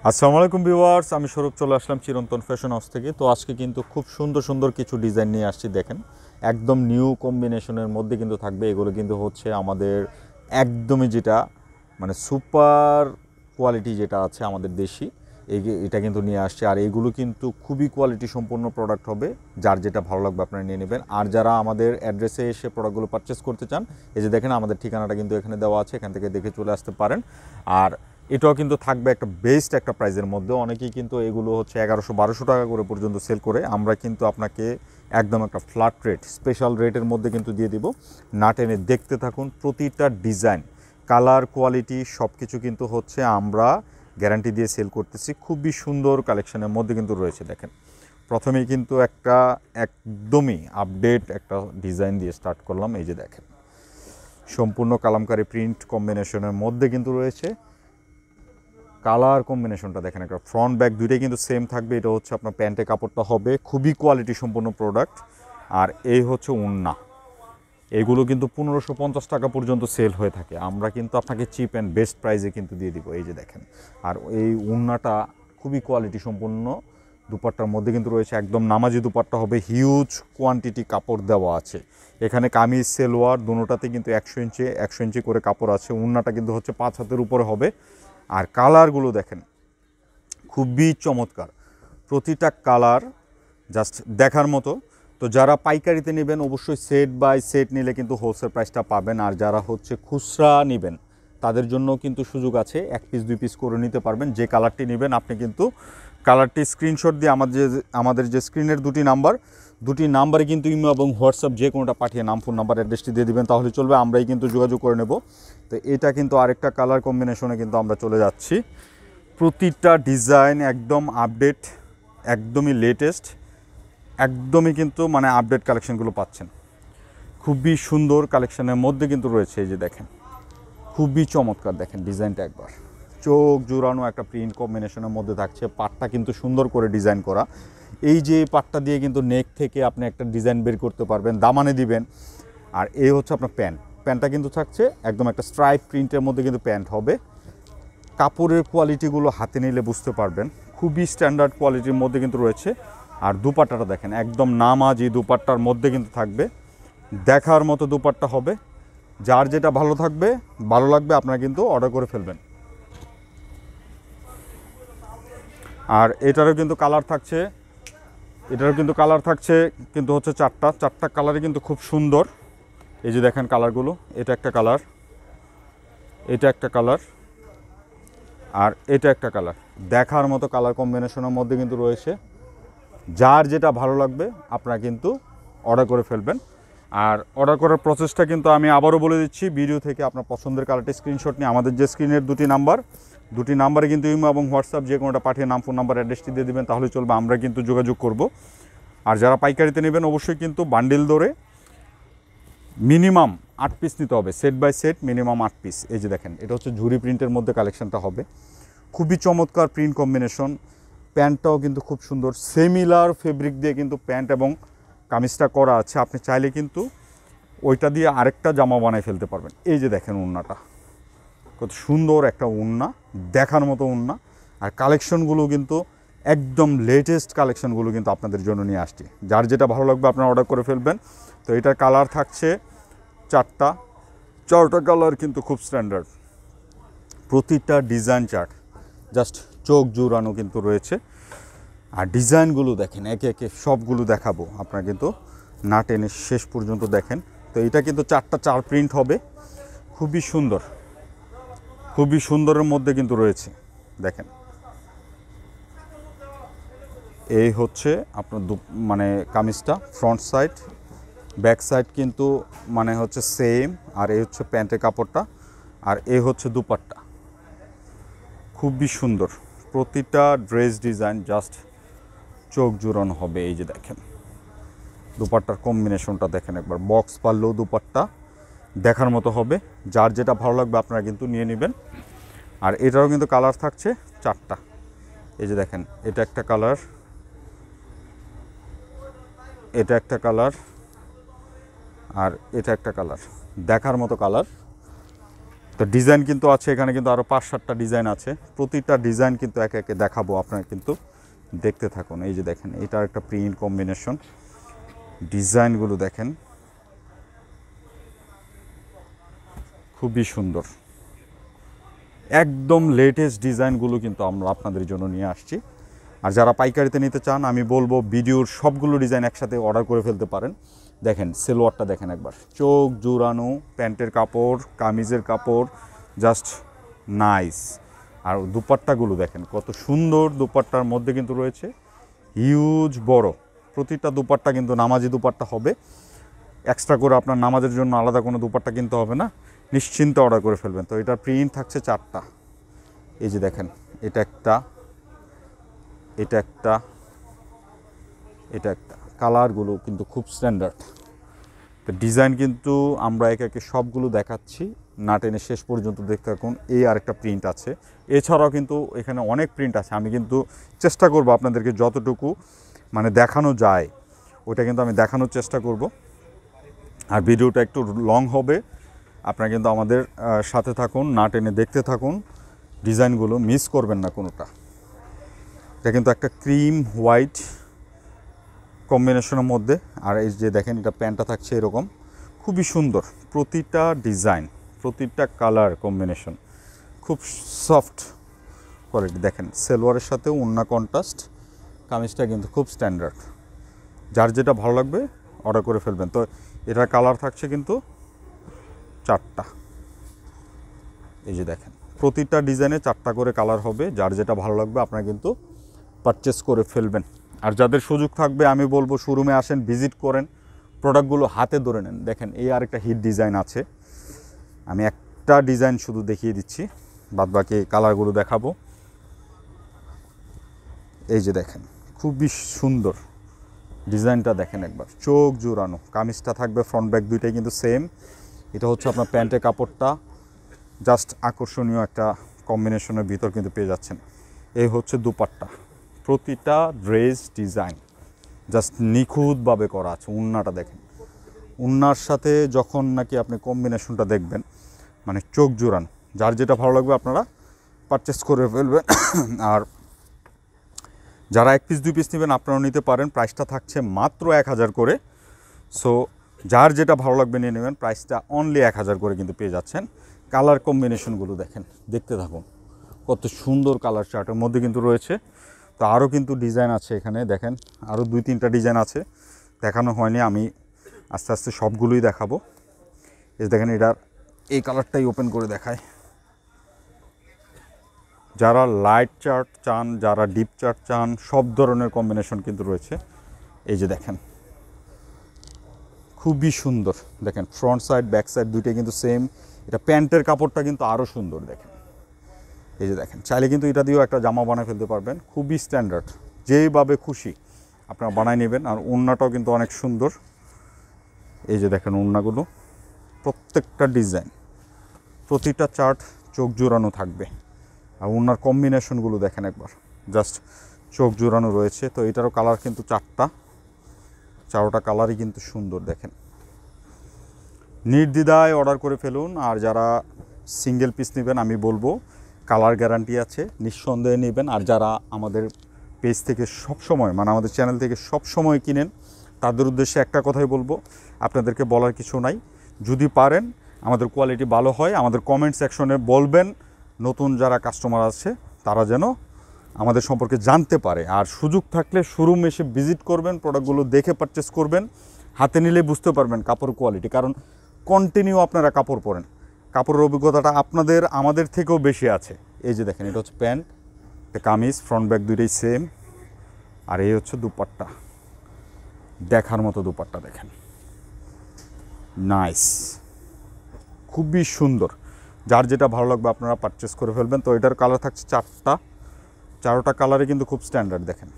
আসসালামু আলাইকুম ভিউয়ার্স, আমি স্বরূপ চলে আসলাম চিরন্তন ফ্যাশন হাউস থেকে। তো আজকে কিন্তু খুব সুন্দর সুন্দর কিছু ডিজাইন নিয়ে আসছি। দেখেন, একদম নিউ কম্বিনেশনের মধ্যে কিন্তু থাকবে। এগুলো কিন্তু হচ্ছে আমাদের একদমই যেটা মানে সুপার কোয়ালিটি যেটা আছে আমাদের দেশি, এটা কিন্তু নিয়ে আসছে। আর এগুলো কিন্তু খুবই কোয়ালিটি সম্পন্ন প্রোডাক্ট হবে। যার যেটা ভালো লাগবে আপনারা নিয়ে নেবেন। আর যারা আমাদের অ্যাড্রেসে এসে প্রোডাক্টগুলো পারচেস করতে চান, এই যে দেখেন আমাদের ঠিকানাটা কিন্তু এখানে দেওয়া আছে, এখান থেকে দেখে চলে আসতে পারেন। আর এটাও কিন্তু থাকবে একটা বেস্ট একটা প্রাইজের মধ্যে। অনেকেই কিন্তু এগুলো হচ্ছে 1100-1200 টাকা করে পর্যন্ত সেল করে। আমরা কিন্তু আপনাকে একদম একটা ফ্ল্যাট রেট, স্পেশাল রেটের মধ্যে কিন্তু দিয়ে দিব। না টেনে দেখতে থাকুন। প্রতিটা ডিজাইন, কালার, কোয়ালিটি সব কিছু কিন্তু হচ্ছে আমরা গ্যারান্টি দিয়ে সেল করতেছি। খুবই সুন্দর কালেকশনের মধ্যে কিন্তু রয়েছে। দেখেন, প্রথমেই কিন্তু একটা একদমই আপডেট একটা ডিজাইন দিয়ে স্টার্ট করলাম। এই যে দেখেন, সম্পূর্ণ কালামকারী প্রিন্ট কম্বিনেশনের মধ্যে কিন্তু রয়েছে। কালার কম্বিনেশনটা দেখেন, একটা ফ্রন্ট ব্যাক দুইটাই কিন্তু সেম থাকবে। এটা হচ্ছে আপনার প্যান্টের কাপড়টা হবে খুবই কোয়ালিটি সম্পন্ন প্রোডাক্ট। আর এই হচ্ছে ওড়না, এগুলো কিন্তু 1550 টাকা পর্যন্ত সেল হয়ে থাকে। আমরা কিন্তু আপনাকে চিপ অ্যান্ড বেস্ট প্রাইসে কিন্তু দিয়ে দিব। এই যে দেখেন, আর এই ওড়নাটা খুবই কোয়ালিটি সম্পন্ন। দুপাট্টার মধ্যে কিন্তু রয়েছে একদম নামাজি দুপাট্টা হবে, হিউজ কোয়ান্টিটি কাপড় দেওয়া আছে। এখানে কামিজ সেলোয়ার দুটোটাতে কিন্তু 100 ইঞ্চি করে কাপড় আছে। ওড়নাটা কিন্তু হচ্ছে 5 হাতের উপরে হবে। আর কালারগুলো দেখেন, খুবই চমৎকার। প্রতিটা কালার জাস্ট দেখার মতো। তো যারা পাইকারিতে নেবেন অবশ্যই সেট বাই সেট নিলে কিন্তু হোলসেল প্রাইসটা পাবেন। আর যারা হচ্ছে খুচরা নেবেন তাদের জন্য কিন্তু সুযোগ আছে, 1 পিস 2 পিস করে নিতে পারবেন। যে কালারটি নেবেন আপনি কিন্তু কালারটি স্ক্রিনশট দিয়ে আমাদের যে স্ক্রিনের দুটি নাম্বারে কিন্তু ইমো এবং হোয়াটসঅ্যাপ যে কোনোটা পাঠিয়ে নাম, ফোন নাম্বার, অ্যাড্রেসটি দিয়ে দিবেন, তাহলে চলবে। আমরাই কিন্তু যোগাযোগ করে নেব। তো এটা কিন্তু আরেকটা কালার কম্বিনেশনে কিন্তু আমরা চলে যাচ্ছি। প্রতিটা ডিজাইন একদম আপডেট, একদমই লেটেস্ট, একদমই কিন্তু মানে আপডেট কালেকশনগুলো পাচ্ছেন। খুবই সুন্দর কালেকশনের মধ্যে কিন্তু রয়েছে। এই যে দেখেন, খুবই চমৎকার। দেখেন ডিজাইনটা একবার, চোখ জোড়ানো একটা প্রিন্ট কম্বিনেশনের মধ্যে থাকছে। পাটটা কিন্তু সুন্দর করে ডিজাইন করা। এই যে পাটটা দিয়ে কিন্তু নেক থেকে আপনি একটা ডিজাইন বের করতে পারবেন, দামানে দিবেন। আর এই হচ্ছে আপনার প্যান্টটা কিন্তু থাকছে একদম একটা স্ট্রাইপ প্রিন্টের মধ্যে কিন্তু প্যান্ট হবে। কাপড়ের কোয়ালিটিগুলো হাতে নিলে বুঝতে পারবেন, খুবই স্ট্যান্ডার্ড কোয়ালিটির মধ্যে কিন্তু রয়েছে। আর দুপাট্টাটা দেখেন, একদম নামাজি দুপাট্টার মধ্যে কিন্তু থাকবে। দেখার মতো দুপাট্টা হবে। যার যেটা ভালো লাগবে আপনারা কিন্তু অর্ডার করে ফেলবেন। আর এটারও কিন্তু কালার থাকছে কিন্তু হচ্ছে চারটা কালারই কিন্তু খুব সুন্দর। এই যে দেখেন কালারগুলো, এটা একটা কালার, এটা একটা কালার, আর এটা একটা কালার। দেখার মতো কালার কম্বিনেশনের মধ্যে কিন্তু রয়েছে। যার যেটা ভালো লাগবে আপনারা কিন্তু অর্ডার করে ফেলবেন। আর অর্ডার করার প্রসেসটা কিন্তু আমি আবারও বলে দিচ্ছি, ভিডিও থেকে আপনার পছন্দের কালারটি স্ক্রিনশট নিয়ে আমাদের যে স্ক্রিনের দুটি নাম্বারে কিন্তু ইমো এবং হোয়াটসঅ্যাপ যে কোনোটা পাঠিয়ে নাম, ফোন নাম্বার, অ্যাড্রেসটি দিয়ে দেবেন, তাহলে চলবে। আমরা কিন্তু যোগাযোগ করব। আর যারা পাইকারিতে নেবেন অবশ্যই কিন্তু বান্ডিল ধরে মিনিমাম 8 পিস নিতে হবে, set by set minimum 8 piece. এই যে দেখেন, এটা হচ্ছে ঝুরি প্রিন্টের মধ্যে কালেকশনটা হবে। খুবই চমৎকার প্রিন্ট কম্বিনেশন। প্যান্টটাও কিন্তু খুব সুন্দর, সিমিলার ফেব্রিক দিয়ে কিন্তু প্যান্ট এবং কামিজটা করা আছে। আপনি চাইলে কিন্তু ওইটা দিয়ে আরেকটা জামা বানায় ফেলতে পারবেন। এই যে দেখেন ওড়নাটা, কত সুন্দর একটা ওড়না, দেখার মতো ওড়না। আর কালেকশনগুলো কিন্তু একদম লেটেস্ট কালেকশনগুলো কিন্তু আপনাদের জন্য নিয়ে আসছি। যার যেটা ভালো লাগবে আপনারা অর্ডার করে ফেলবেন। তো এটার কালার থাকছে চারটা কালার কিন্তু খুব স্ট্যান্ডার্ড। প্রতিটা ডিজাইন চার্ট জাস্ট চোখ জোড়ানো কিন্তু রয়েছে। আর ডিজাইনগুলো দেখেন, একে একে সবগুলো দেখাবো, আপনারা কিন্তু না টেনে শেষ পর্যন্ত দেখেন। তো এটা কিন্তু 4 প্রিন্ট হবে, খুবই সুন্দরের মধ্যে কিন্তু রয়েছে। দেখেন, এই হচ্ছে আপনার মানে কামিজটা ফ্রন্ট সাইড, ব্যাক সাইড কিন্তু মানে হচ্ছে সেম। আর এই হচ্ছে প্যান্টের কাপড়টা, আর এই হচ্ছে দুপাট্টা। খুবই সুন্দর প্রতিটা ড্রেস ডিজাইন, জাস্ট চোখ জোড়ানো হবে। এই যে দেখেন দুপাট্টার কম্বিনেশনটা দেখেন একবার, বক্স পারলেও দুপাট্টা দেখার মতো হবে। যার যেটা ভালো লাগবে আপনারা কিন্তু নিয়ে নেবেন। আর এটারও কিন্তু কালার থাকছে 4টা। এই যে দেখেন, এটা একটা কালার, এটা একটা কালার, আর এটা একটা কালার। দেখার মতো কালার। তো ডিজাইন কিন্তু আছে এখানে, কিন্তু আরও 5-7টা ডিজাইন আছে। প্রতিটা ডিজাইন কিন্তু একে একে দেখাবো, আপনারা কিন্তু দেখতে থাকুন। এই যে দেখেন, এটার একটা প্রিন্ট কম্বিনেশন, ডিজাইনগুলো দেখেন খুবই সুন্দর। একদম লেটেস্ট ডিজাইনগুলো কিন্তু আমরা আপনাদের জন্য নিয়ে আসছি। আর যারা পাইকারিতে নিতে চান, আমি বলবো ভিডিওর সবগুলো ডিজাইন একসাথে অর্ডার করে ফেলতে পারেন। দেখেন সেলোয়ারটা দেখেন একবার, চোখ জুড়ানো, প্যান্টের কাপড়, কামিজের কাপড়, জাস্ট নাইস। আর দুপাট্টাগুলো দেখেন কত সুন্দর, দুপাট্টার মধ্যে কিন্তু রয়েছে হিউজ বড়। প্রতিটা দুপাট্টা কিন্তু নামাজি দুপাট্টা হবে, এক্সট্রা করে আপনার নামাজের জন্য আলাদা কোনো দুপাট্টা কিনতে হবে না, নিশ্চিন্তে অর্ডার করে ফেলবেন। তো এটার প্রিন্ট থাকছে 4টা। এই যে দেখেন, এটা একটা, এটা একটা, এটা একটা। কালারগুলো কিন্তু খুব স্ট্যান্ডার্ড। তো ডিজাইন কিন্তু আমরা একে একে সবগুলো দেখাচ্ছি, না টেনে শেষ পর্যন্ত দেখতে থাকুন। এই আরেকটা প্রিন্ট আছে, এছাড়াও কিন্তু এখানে অনেক প্রিন্ট আছে। আমি কিন্তু চেষ্টা করব আপনাদেরকে যতটুকু মানে দেখানো যায় ওটা কিন্তু আমি দেখানোর চেষ্টা করব। আর ভিডিওটা একটু লং হবে, আপনারা কিন্তু আমাদের সাথে থাকুন, না টেনে দেখতে থাকুন, ডিজাইনগুলো মিস করবেন না কোনোটা। এটা কিন্তু একটা ক্রিম হোয়াইট কম্বিনেশনের মধ্যে। আর এই যে দেখেন, এটা প্যান্টটা থাকছে এরকম, খুবই সুন্দর। প্রতিটা ডিজাইন, প্রতিটা কালার কম্বিনেশন খুব সফট কোয়ালিটি। দেখেন সেলোয়ারের সাথেও ওন্না কন্ট্রাস্ট, কামিজটা কিন্তু খুব স্ট্যান্ডার্ড। যার যেটা ভালো লাগবে অর্ডার করে ফেলবেন। তো এটার কালার থাকছে কিন্তু 4টা। এই যে দেখেন, প্রতিটা ডিজাইনে 4টা করে কালার হবে। যার যেটা ভালো লাগবে আপনারা কিন্তু পারচেস করে ফেলবেন। আর যাদের সুযোগ থাকবে আমি বলবো শোরুমে আসেন, ভিজিট করেন, প্রোডাক্টগুলো হাতে ধরে নেন। দেখেন এই আরেকটা হিট ডিজাইন আছে, আমি একটা ডিজাইন শুধু দেখিয়ে দিচ্ছি, বাদবাকি কালারগুলো দেখাবো। এই যে দেখেন, খুবই সুন্দর ডিজাইনটা দেখেন একবার, চোখ জুড়ানো। কামিজটা থাকবে ফ্রন্ট ব্যাক দুইটাই কিন্তু সেম। এটা হচ্ছে আপনার প্যান্টের কাপড়টা, জাস্ট আকর্ষণীয় একটা কম্বিনেশনের ভিতর কিন্তু পেয়ে যাচ্ছেন। এই হচ্ছে দুপাট্টা, প্রতিটা ড্রেস ডিজাইন জাস্ট নিখুঁতভাবে করা আছে। উন্নাটা দেখেন, উন্নার সাথে যখন নাকি আপনি কম্বিনেশনটা দেখবেন মানে চোখ জুড়ান। যার যেটা ভালো লাগবে আপনারা পারচেস করে ফেলবেন। আর যারা 1 পিস 2 পিস নেবেন আপনারাও নিতে পারেন। প্রাইসটা থাকছে মাত্র 1000 করে। সো যার যেটা ভালো লাগবে নিয়ে নেবেন, প্রাইসটা অনলি 1000 করে কিন্তু পেয়ে যাচ্ছেন। কালার কম্বিনেশনগুলো দেখেন, দেখতে থাকুন কত সুন্দর কালার চার্টের মধ্যে কিন্তু রয়েছে। তো আরও কিন্তু ডিজাইন আছে এখানে, দেখেন আরও 2-3টা ডিজাইন আছে, দেখানো হয়নি, আমি আস্তে আস্তে সবগুলোই দেখাবো। এই দেখেন, এটার এই কালারটাই ওপেন করে দেখায়। যারা লাইট চার্ট চান, যারা ডিপ চার্ট চান, সব ধরনের কম্বিনেশন কিন্তু রয়েছে। এই যে দেখেন, খুবই সুন্দর। দেখেন ফ্রন্ট সাইড ব্যাক সাইড দুইটাই কিন্তু সেম। এটা প্যান্টের কাপড়টা কিন্তু আরও সুন্দর দেখেন। এই যে দেখেন, চাইলে কিন্তু এটা দিয়েও একটা জামা বানিয়ে ফেলতে পারবেন, খুবই স্ট্যান্ডার্ড, যেভাবে খুশি আপনারা বানায় নেবেন। আর ওড়নাটাও কিন্তু অনেক সুন্দর। এই যে দেখেন ওড়নাগুলো, প্রত্যেকটা ডিজাইন, প্রতিটা চার্ট চোখ জোড়ানো থাকবে। আর ওড়নার কম্বিনেশনগুলো দেখেন একবার, জাস্ট চোখ জোড়ানো রয়েছে। তো এটারও কালার কিন্তু 4টা, 4টা কালারই কিন্তু সুন্দর। দেখেন নির্দ্বিধায় অর্ডার করে ফেলুন। আর যারা সিঙ্গেল পিস নেবেন আমি বলবো কালার গ্যারান্টি আছে, নিঃসন্দেহে নেবেন। আর যারা আমাদের পেজ থেকে সবসময় মানে আমাদের চ্যানেল থেকে সবসময় কিনেন, তাদের উদ্দেশ্যে একটা কথাই বলবো, আপনাদেরকে বলার কিছু নাই। যদি পারেন আমাদের কোয়ালিটি ভালো হয় আমাদের কমেন্ট সেকশনে বলবেন, নতুন যারা কাস্টমার আছে তারা যেন আমাদের সম্পর্কে জানতে পারে। আর সুযোগ থাকলে শোরুম এসে ভিজিট করবেন, প্রোডাক্টগুলো দেখে পারচেস করবেন, হাতে নিলে বুঝতে পারবেন কাপড় কোয়ালিটি। কারণ কন্টিনিউ আপনারা কাপড় পরেন, কাপড়ের অভিজ্ঞতাটা আপনাদের আমাদের থেকেও বেশি আছে। এই যে দেখেন, এটা হচ্ছে প্যান্ট, এটা কামিজ, ফ্রন্ট ব্যাক দুইটাই সেম। আর এই হচ্ছে দুপাট্টা, দেখার মতো দুপাট্টা দেখেন, নাইস, খুবই সুন্দর। যার যেটা ভালো লাগবে আপনারা পারচেস করে ফেলবেন। তো এটার কালার থাকছে 4টা, 4টা কালারে কিন্তু খুব স্ট্যান্ডার্ড। দেখেন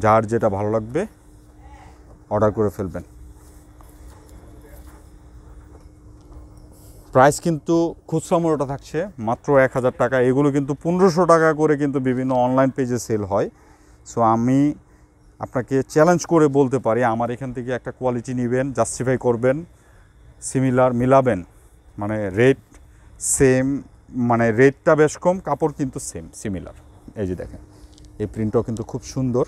যার যেটা ভালো লাগবে অর্ডার করে ফেলবেন। প্রাইস কিন্তু খুচরা মূল্যটা থাকছে মাত্র 1000 টাকা। এগুলো কিন্তু 1500 টাকা করে কিন্তু বিভিন্ন অনলাইন পেজে সেল হয়। সো আমি আপনাকে চ্যালেঞ্জ করে বলতে পারি, আমার এখান থেকে একটা কোয়ালিটি নেবেন, জাস্টিফাই করবেন, সিমিলার মিলাবেন, মানে রেট সেম, মানে রেটটা বেশ কম, কাপড় কিন্তু সেম সিমিলার। এই যে দেখেন এই প্রিন্টটাও কিন্তু খুব সুন্দর,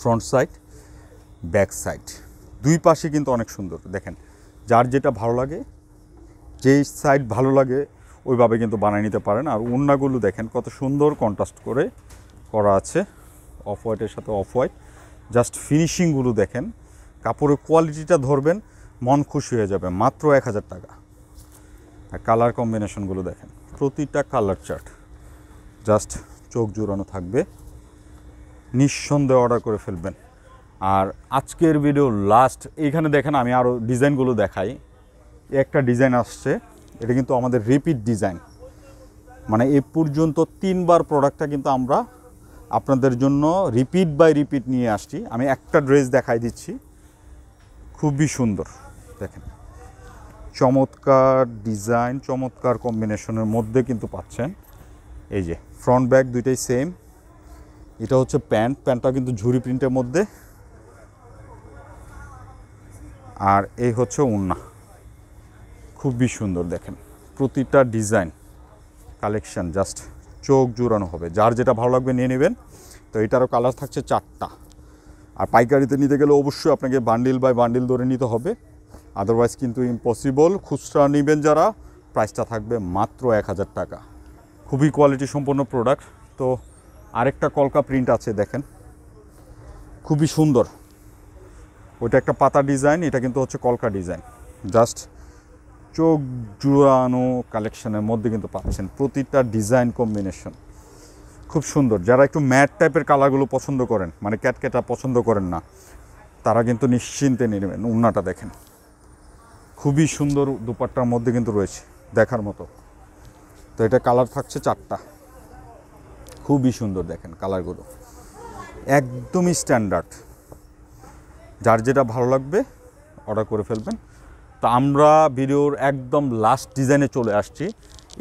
ফ্রন্ট সাইড ব্যাক সাইড দুই পাশে কিন্তু অনেক সুন্দর। দেখেন যার যেটা ভালো লাগে, যেই সাইড ভালো লাগে ওইভাবে কিন্তু বানিয়ে নিতে পারেন। আর ওড়নাগুলো দেখেন কত সুন্দর কন্ট্রাস্ট করে করা আছে, অফ হোয়াইটের সাথে অফ হোয়াইট। জাস্ট ফিনিশিংগুলো দেখেন, কাপড়ের কোয়ালিটিটা ধরবেন, মন খুশি হয়ে যাবে। মাত্র 1000 টাকা। আর কালার কম্বিনেশনগুলো দেখেন, প্রতিটা কালার চার্ট জাস্ট চোখ জুড়ানো থাকবে, নিঃসন্দেহে অর্ডার করে ফেলবেন। আর আজকের ভিডিও লাস্ট, এইখানে দেখেন আমি আরও ডিজাইনগুলো দেখাই। একটা ডিজাইন আসছে, এটা কিন্তু আমাদের রিপিট ডিজাইন, মানে এ পর্যন্ত 3বার প্রোডাক্টটা কিন্তু আমরা আপনাদের জন্য রিপিট বাই রিপিট নিয়ে আসছি। আমি একটা ড্রেস দেখাই দিচ্ছি, খুবই সুন্দর দেখেন, চমৎকার ডিজাইন, চমৎকার কম্বিনেশনের মধ্যে কিন্তু পাচ্ছেন। এই যে ফ্রন্ট ব্যাক দুইটাই সেম। এটা হচ্ছে প্যান্টটা কিন্তু ঝুরি প্রিন্টের মধ্যে, আর এই হচ্ছে ওড়না, খুবই সুন্দর দেখেন। প্রতিটা ডিজাইন কালেকশন জাস্ট চোখ জুড়ানো হবে। যার যেটা ভালো লাগবে নিয়ে নেবেন। তো এটারও কালার থাকছে 4টা। আর পাইকারিতে নিতে গেলে অবশ্যই আপনাকে বান্ডিল বাই বান্ডিল ধরে নিতে হবে, আদারওয়াইজ কিন্তু ইম্পসিবল। খুচরা নেবেন যারা, প্রাইসটা থাকবে মাত্র 1000 টাকা। খুবই কোয়ালিটি সম্পন্ন প্রোডাক্ট। তো আরেকটা কলকা প্রিন্ট আছে দেখেন, খুবই সুন্দর। ওইটা একটা পাতা ডিজাইন, এটা কিন্তু হচ্ছে কলকা ডিজাইন। জাস্ট চোখ জুড়ানো কালেকশনের মধ্যে কিন্তু পাচ্ছেন। প্রতিটা ডিজাইন কম্বিনেশন খুব সুন্দর। যারা একটু ম্যাট টাইপের কালারগুলো পছন্দ করেন, মানে ক্যাটকেটা পছন্দ করেন না, তারা কিন্তু নিশ্চিন্তে নিয়ে নেবেন। ওড়নাটা দেখেন, খুবই সুন্দর দুপাট্টার মধ্যে কিন্তু রয়েছে দেখার মতো। তো এটা কালার থাকছে 4টা, খুবই সুন্দর দেখেন কালারগুলো, একদমই স্ট্যান্ডার্ড। যার যেটা ভালো লাগবে অর্ডার করে ফেলবেন। তো আমরা ভিডিওর একদম লাস্ট ডিজাইনে চলে আসছি।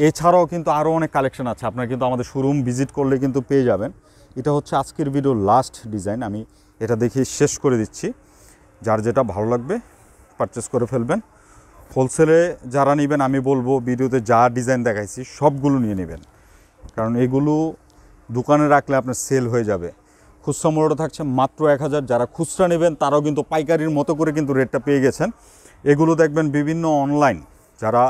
এছাড়াও কিন্তু আরও অনেক কালেকশন আছে, আপনারা কিন্তু আমাদের শোরুম ভিজিট করলে কিন্তু পেয়ে যাবেন। এটা হচ্ছে আজকের ভিডিওর লাস্ট ডিজাইন, আমি এটা দেখিয়ে শেষ করে দিচ্ছি। যার যেটা ভালো লাগবে পারচেস করে ফেলবেন। হোলসেলে যারা নেবেন, আমি বলবো ভিডিওতে যা ডিজাইন দেখাইছি সবগুলো নিয়ে নেবেন, কারণ এগুলো দোকানে রাখলে আপনার সেল হয়ে যাবে। খুচরা মূল্যটা থাকছে মাত্র 1000। যারা খুচরা নেবেন তারাও কিন্তু পাইকারির মতো করে কিন্তু রেটটা পেয়ে গেছেন। এগুলো দেখবেন বিভিন্ন অনলাইন, যারা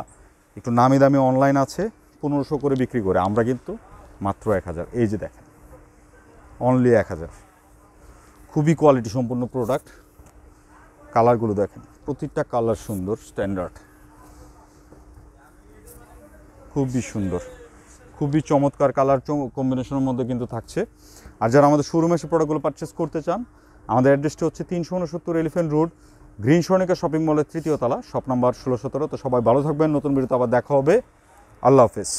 একটু নামি দামি অনলাইন আছে 1500 করে বিক্রি করে, আমরা কিন্তু মাত্র 1000। এই যে দেখেন অনলি 1000। খুবই কোয়ালিটি সম্পন্ন প্রোডাক্ট। কালারগুলো দেখেন, প্রতিটা কালার সুন্দর, স্ট্যান্ডার্ড, খুবই সুন্দর, খুবই চমৎকার কালার কম্বিনেশনের মধ্যে কিন্তু থাকছে। আর যারা আমাদের শোরুমে এসে প্রোডাক্টগুলো পারচেস করতে চান, আমাদের অ্যাড্রেসটি হচ্ছে 369 elephant road, green Swarnika shopping মলের 3য় তলা, শপ নাম্বার 16-17। তো সবাই ভালো থাকবেন, নতুন ভিডিওতে আবার দেখা হবে। আল্লাহ হাফেজ।